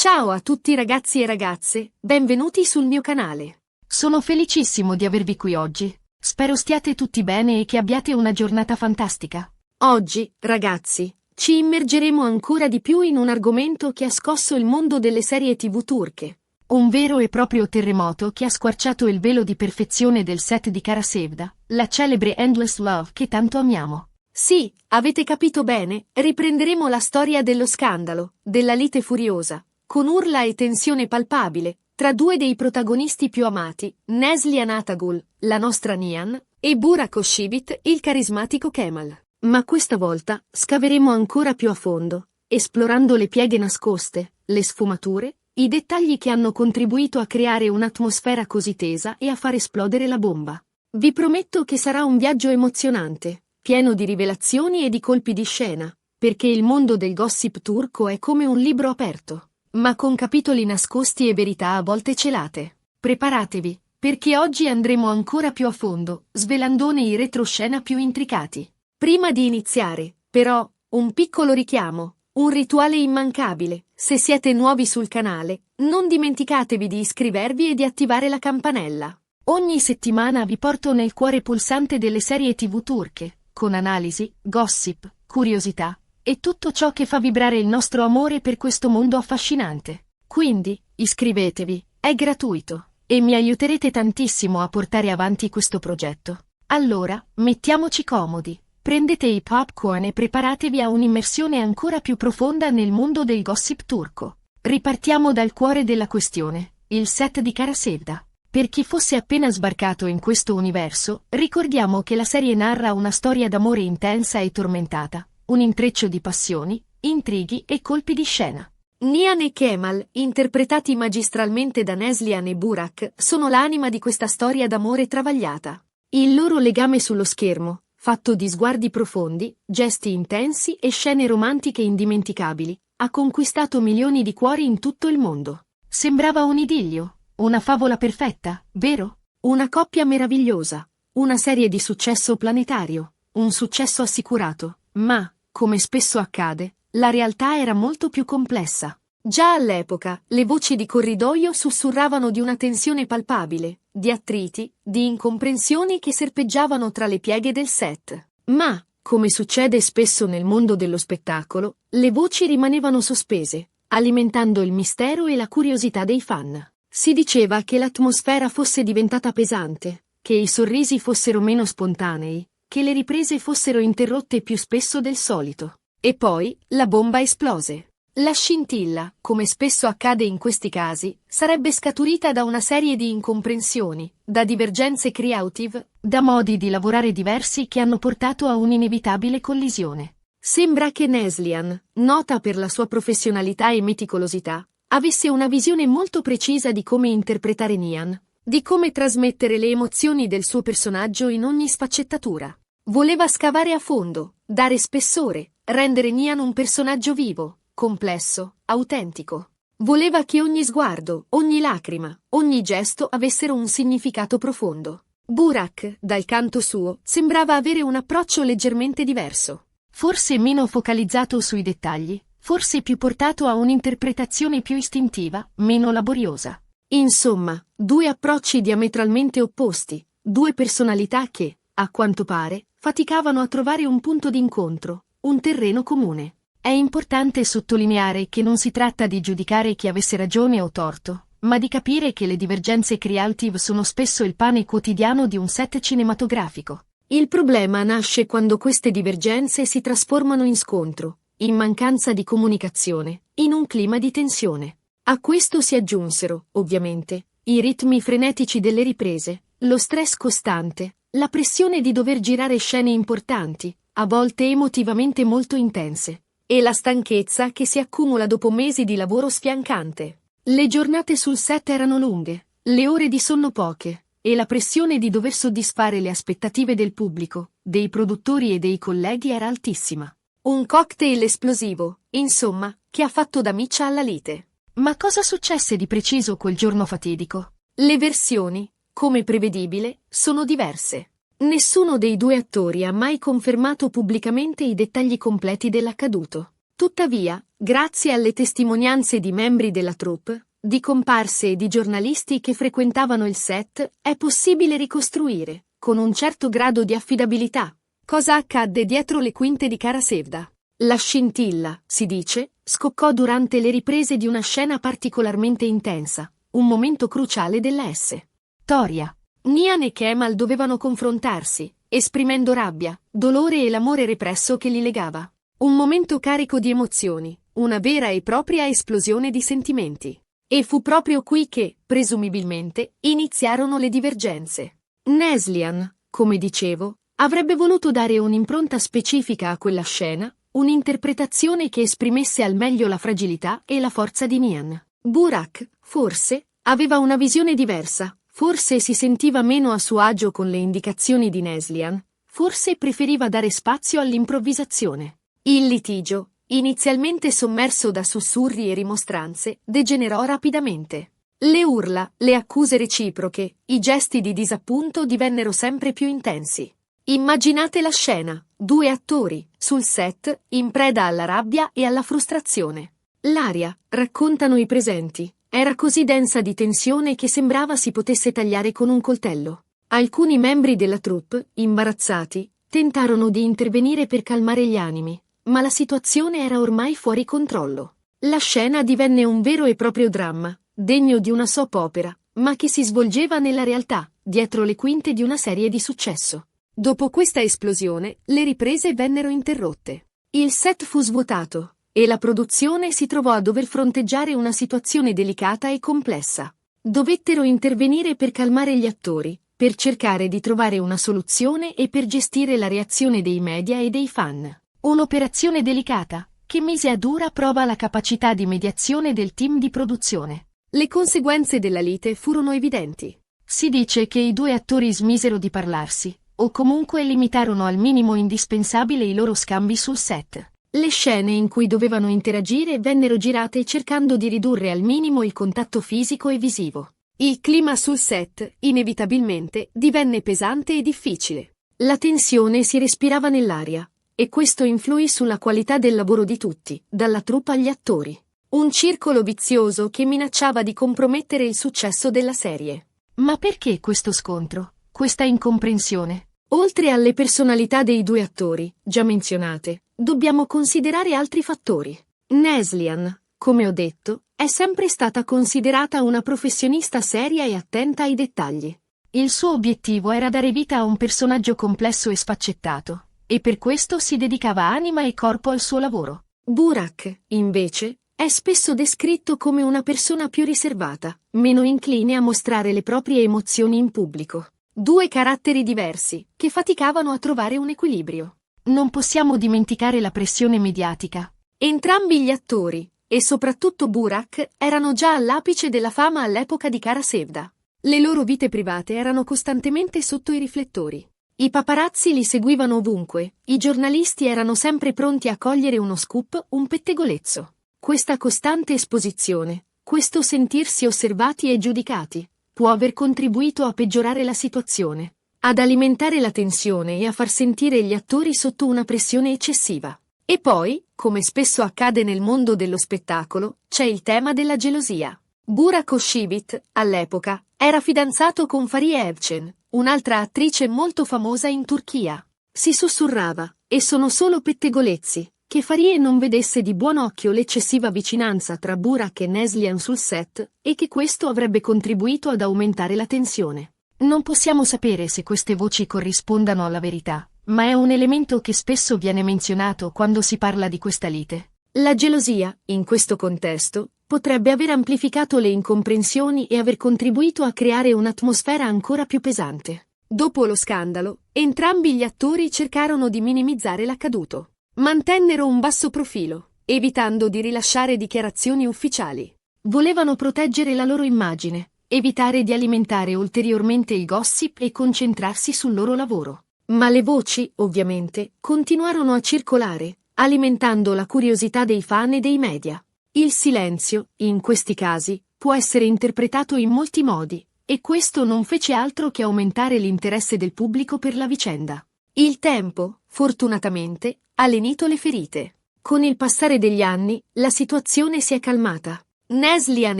Ciao a tutti ragazzi e ragazze, benvenuti sul mio canale. Sono felicissimo di avervi qui oggi. Spero stiate tutti bene e che abbiate una giornata fantastica. Oggi, ragazzi, ci immergeremo ancora di più in un argomento che ha scosso il mondo delle serie TV turche. Un vero e proprio terremoto che ha squarciato il velo di perfezione del set di Kara Sevda, la celebre Endless Love che tanto amiamo. Sì, avete capito bene, riprenderemo la storia dello scandalo, della lite furiosa, con urla e tensione palpabile, tra due dei protagonisti più amati, Neslihan Atagul, la nostra Nihan, e Burak Özçivit, il carismatico Kemal. Ma questa volta scaveremo ancora più a fondo, esplorando le pieghe nascoste, le sfumature, i dettagli che hanno contribuito a creare un'atmosfera così tesa e a far esplodere la bomba. Vi prometto che sarà un viaggio emozionante, pieno di rivelazioni e di colpi di scena, perché il mondo del gossip turco è come un libro aperto, ma con capitoli nascosti e verità a volte celate. Preparatevi, perché oggi andremo ancora più a fondo, svelandone i retroscena più intricati. Prima di iniziare, però, un piccolo richiamo, un rituale immancabile. Se siete nuovi sul canale, non dimenticatevi di iscrivervi e di attivare la campanella. Ogni settimana vi porto nel cuore pulsante delle serie TV turche, con analisi, gossip, curiosità e tutto ciò che fa vibrare il nostro amore per questo mondo affascinante. Quindi, iscrivetevi, è gratuito, e mi aiuterete tantissimo a portare avanti questo progetto. Allora, mettiamoci comodi, prendete i popcorn e preparatevi a un'immersione ancora più profonda nel mondo del gossip turco. Ripartiamo dal cuore della questione, il set di Kara Sevda. Per chi fosse appena sbarcato in questo universo, ricordiamo che la serie narra una storia d'amore intensa e tormentata, un intreccio di passioni, intrighi e colpi di scena. Nihan e Kemal, interpretati magistralmente da Neslihan e Burak, sono l'anima di questa storia d'amore travagliata. Il loro legame sullo schermo, fatto di sguardi profondi, gesti intensi e scene romantiche indimenticabili, ha conquistato milioni di cuori in tutto il mondo. Sembrava un idillio, una favola perfetta, vero? Una coppia meravigliosa, una serie di successo planetario, un successo assicurato, ma, come spesso accade, la realtà era molto più complessa. Già all'epoca, le voci di corridoio sussurravano di una tensione palpabile, di attriti, di incomprensioni che serpeggiavano tra le pieghe del set. Ma, come succede spesso nel mondo dello spettacolo, le voci rimanevano sospese, alimentando il mistero e la curiosità dei fan. Si diceva che l'atmosfera fosse diventata pesante, che i sorrisi fossero meno spontanei, che le riprese fossero interrotte più spesso del solito. E poi, la bomba esplose. La scintilla, come spesso accade in questi casi, sarebbe scaturita da una serie di incomprensioni, da divergenze creative, da modi di lavorare diversi che hanno portato a un'inevitabile collisione. Sembra che Neslihan, nota per la sua professionalità e meticolosità, avesse una visione molto precisa di come interpretare Nihan, di come trasmettere le emozioni del suo personaggio in ogni sfaccettatura. Voleva scavare a fondo, dare spessore, rendere Nihan un personaggio vivo, complesso, autentico. Voleva che ogni sguardo, ogni lacrima, ogni gesto avessero un significato profondo. Burak, dal canto suo, sembrava avere un approccio leggermente diverso. Forse meno focalizzato sui dettagli, forse più portato a un'interpretazione più istintiva, meno laboriosa. Insomma, due approcci diametralmente opposti, due personalità che, a quanto pare, faticavano a trovare un punto d'incontro, un terreno comune. È importante sottolineare che non si tratta di giudicare chi avesse ragione o torto, ma di capire che le divergenze creative sono spesso il pane quotidiano di un set cinematografico. Il problema nasce quando queste divergenze si trasformano in scontro, in mancanza di comunicazione, in un clima di tensione. A questo si aggiunsero, ovviamente, i ritmi frenetici delle riprese, lo stress costante, la pressione di dover girare scene importanti, a volte emotivamente molto intense, e la stanchezza che si accumula dopo mesi di lavoro sfiancante. Le giornate sul set erano lunghe, le ore di sonno poche, e la pressione di dover soddisfare le aspettative del pubblico, dei produttori e dei colleghi era altissima. Un cocktail esplosivo, insomma, che ha fatto da miccia alla lite. Ma cosa successe di preciso quel giorno fatidico? Le versioni, come prevedibile, sono diverse. Nessuno dei due attori ha mai confermato pubblicamente i dettagli completi dell'accaduto. Tuttavia, grazie alle testimonianze di membri della troupe, di comparse e di giornalisti che frequentavano il set, è possibile ricostruire, con un certo grado di affidabilità, cosa accadde dietro le quinte di Cara Sevda. La scintilla, si dice, scoccò durante le riprese di una scena particolarmente intensa, un momento cruciale della storia. Nian e Kemal dovevano confrontarsi, esprimendo rabbia, dolore e l'amore represso che li legava. Un momento carico di emozioni, una vera e propria esplosione di sentimenti. E fu proprio qui che, presumibilmente, iniziarono le divergenze. Neslihan, come dicevo, avrebbe voluto dare un'impronta specifica a quella scena, un'interpretazione che esprimesse al meglio la fragilità e la forza di Nian. Burak, forse, aveva una visione diversa, forse si sentiva meno a suo agio con le indicazioni di Neslihan, forse preferiva dare spazio all'improvvisazione. Il litigio, inizialmente sommerso da sussurri e rimostranze, degenerò rapidamente. Le urla, le accuse reciproche, i gesti di disappunto divennero sempre più intensi. Immaginate la scena, due attori, sul set, in preda alla rabbia e alla frustrazione. L'aria, raccontano i presenti, era così densa di tensione che sembrava si potesse tagliare con un coltello. Alcuni membri della troupe, imbarazzati, tentarono di intervenire per calmare gli animi, ma la situazione era ormai fuori controllo. La scena divenne un vero e proprio dramma, degno di una soap opera, ma che si svolgeva nella realtà, dietro le quinte di una serie di successo. Dopo questa esplosione, le riprese vennero interrotte. Il set fu svuotato, e la produzione si trovò a dover fronteggiare una situazione delicata e complessa. Dovettero intervenire per calmare gli attori, per cercare di trovare una soluzione e per gestire la reazione dei media e dei fan. Un'operazione delicata, che mise a dura prova la capacità di mediazione del team di produzione. Le conseguenze della lite furono evidenti. Si dice che i due attori smisero di parlarsi, o comunque limitarono al minimo indispensabile i loro scambi sul set. Le scene in cui dovevano interagire vennero girate cercando di ridurre al minimo il contatto fisico e visivo. Il clima sul set, inevitabilmente, divenne pesante e difficile. La tensione si respirava nell'aria, e questo influì sulla qualità del lavoro di tutti, dalla troupe agli attori. Un circolo vizioso che minacciava di compromettere il successo della serie. Ma perché questo scontro? Questa incomprensione? Oltre alle personalità dei due attori, già menzionate, dobbiamo considerare altri fattori. Neslihan, come ho detto, è sempre stata considerata una professionista seria e attenta ai dettagli. Il suo obiettivo era dare vita a un personaggio complesso e sfaccettato, e per questo si dedicava anima e corpo al suo lavoro. Burak, invece, è spesso descritto come una persona più riservata, meno incline a mostrare le proprie emozioni in pubblico. Due caratteri diversi, che faticavano a trovare un equilibrio. Non possiamo dimenticare la pressione mediatica. Entrambi gli attori, e soprattutto Burak, erano già all'apice della fama all'epoca di Cara Sevda. Le loro vite private erano costantemente sotto i riflettori. I paparazzi li seguivano ovunque, i giornalisti erano sempre pronti a cogliere uno scoop, un pettegolezzo. Questa costante esposizione, questo sentirsi osservati e giudicati, può aver contribuito a peggiorare la situazione, ad alimentare la tensione e a far sentire gli attori sotto una pressione eccessiva. E poi, come spesso accade nel mondo dello spettacolo, c'è il tema della gelosia. Burak Özçivit, all'epoca, era fidanzato con Fariye Evcen, un'altra attrice molto famosa in Turchia. Si sussurrava, e sono solo pettegolezzi, che Fariye non vedesse di buon occhio l'eccessiva vicinanza tra Burak e Neslihan sul set, e che questo avrebbe contribuito ad aumentare la tensione. Non possiamo sapere se queste voci corrispondano alla verità, ma è un elemento che spesso viene menzionato quando si parla di questa lite. La gelosia, in questo contesto, potrebbe aver amplificato le incomprensioni e aver contribuito a creare un'atmosfera ancora più pesante. Dopo lo scandalo, entrambi gli attori cercarono di minimizzare l'accaduto. Mantennero un basso profilo, evitando di rilasciare dichiarazioni ufficiali. Volevano proteggere la loro immagine, evitare di alimentare ulteriormente il gossip e concentrarsi sul loro lavoro. Ma le voci, ovviamente, continuarono a circolare, alimentando la curiosità dei fan e dei media. Il silenzio, in questi casi, può essere interpretato in molti modi, e questo non fece altro che aumentare l'interesse del pubblico per la vicenda. Il tempo, fortunatamente, ha lenito le ferite. Con il passare degli anni, la situazione si è calmata. Neslihan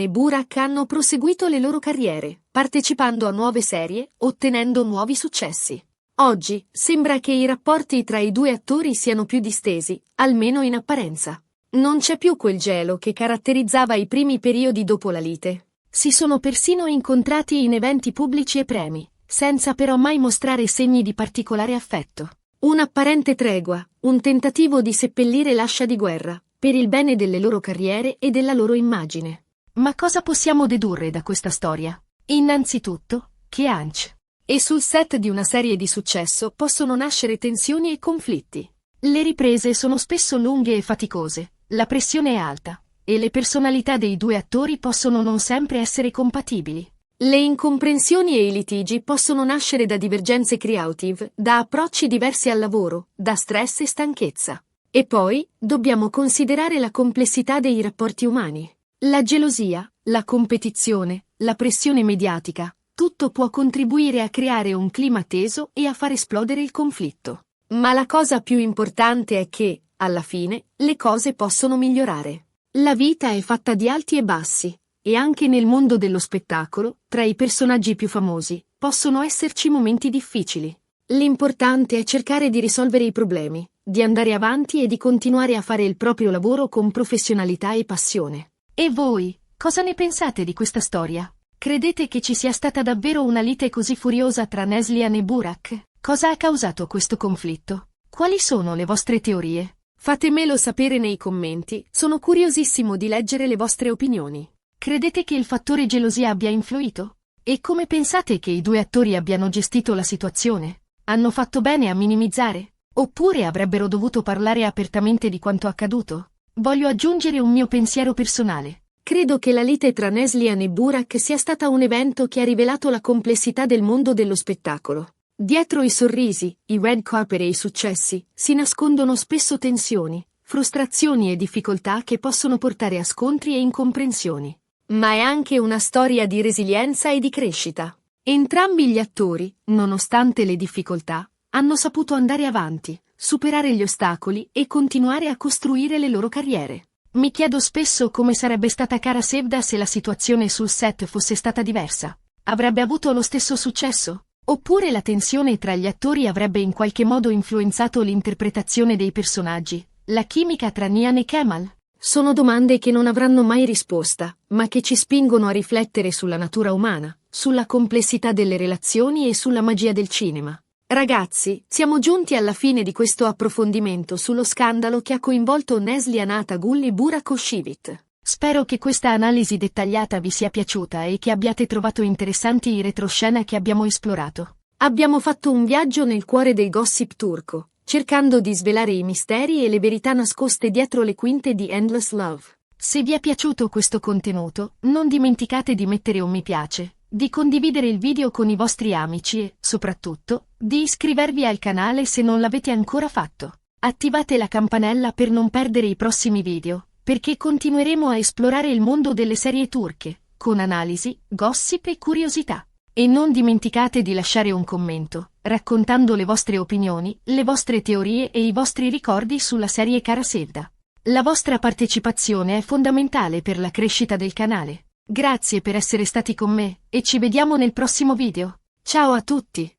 e Burak hanno proseguito le loro carriere, partecipando a nuove serie, ottenendo nuovi successi. Oggi, sembra che i rapporti tra i due attori siano più distesi, almeno in apparenza. Non c'è più quel gelo che caratterizzava i primi periodi dopo la lite. Si sono persino incontrati in eventi pubblici e premi, senza però mai mostrare segni di particolare affetto. Un'apparente tregua, un tentativo di seppellire l'ascia di guerra, per il bene delle loro carriere e della loro immagine. Ma cosa possiamo dedurre da questa storia? Innanzitutto, che Anch E sul set di una serie di successo possono nascere tensioni e conflitti. Le riprese sono spesso lunghe e faticose, la pressione è alta, e le personalità dei due attori possono non sempre essere compatibili. Le incomprensioni e i litigi possono nascere da divergenze creative, da approcci diversi al lavoro, da stress e stanchezza. E poi, dobbiamo considerare la complessità dei rapporti umani. La gelosia, la competizione, la pressione mediatica, tutto può contribuire a creare un clima teso e a far esplodere il conflitto. Ma la cosa più importante è che, alla fine, le cose possono migliorare. La vita è fatta di alti e bassi, e anche nel mondo dello spettacolo, tra i personaggi più famosi, possono esserci momenti difficili. L'importante è cercare di risolvere i problemi, di andare avanti e di continuare a fare il proprio lavoro con professionalità e passione. E voi, cosa ne pensate di questa storia? Credete che ci sia stata davvero una lite così furiosa tra Neslihan e Burak? Cosa ha causato questo conflitto? Quali sono le vostre teorie? Fatemelo sapere nei commenti, sono curiosissimo di leggere le vostre opinioni. Credete che il fattore gelosia abbia influito? E come pensate che i due attori abbiano gestito la situazione? Hanno fatto bene a minimizzare? Oppure avrebbero dovuto parlare apertamente di quanto accaduto? Voglio aggiungere un mio pensiero personale. Credo che la lite tra Neslihan e Burak sia stata un evento che ha rivelato la complessità del mondo dello spettacolo. Dietro i sorrisi, i red carpet e i successi, si nascondono spesso tensioni, frustrazioni e difficoltà che possono portare a scontri e incomprensioni. Ma è anche una storia di resilienza e di crescita. Entrambi gli attori, nonostante le difficoltà, hanno saputo andare avanti, superare gli ostacoli e continuare a costruire le loro carriere. Mi chiedo spesso come sarebbe stata Cara Sevda se la situazione sul set fosse stata diversa. Avrebbe avuto lo stesso successo? Oppure la tensione tra gli attori avrebbe in qualche modo influenzato l'interpretazione dei personaggi, la chimica tra Nian e Kemal? Sono domande che non avranno mai risposta, ma che ci spingono a riflettere sulla natura umana, sulla complessità delle relazioni e sulla magia del cinema. Ragazzi, siamo giunti alla fine di questo approfondimento sullo scandalo che ha coinvolto Neslihan Atagul e Burak Özçivit. Spero che questa analisi dettagliata vi sia piaciuta e che abbiate trovato interessanti i retroscena che abbiamo esplorato. Abbiamo fatto un viaggio nel cuore del gossip turco, cercando di svelare i misteri e le verità nascoste dietro le quinte di Endless Love. Se vi è piaciuto questo contenuto, non dimenticate di mettere un mi piace, di condividere il video con i vostri amici e, soprattutto, di iscrivervi al canale se non l'avete ancora fatto. Attivate la campanella per non perdere i prossimi video, perché continueremo a esplorare il mondo delle serie turche, con analisi, gossip e curiosità. E non dimenticate di lasciare un commento, raccontando le vostre opinioni, le vostre teorie e i vostri ricordi sulla serie Cara Sevda. La vostra partecipazione è fondamentale per la crescita del canale. Grazie per essere stati con me, e ci vediamo nel prossimo video. Ciao a tutti!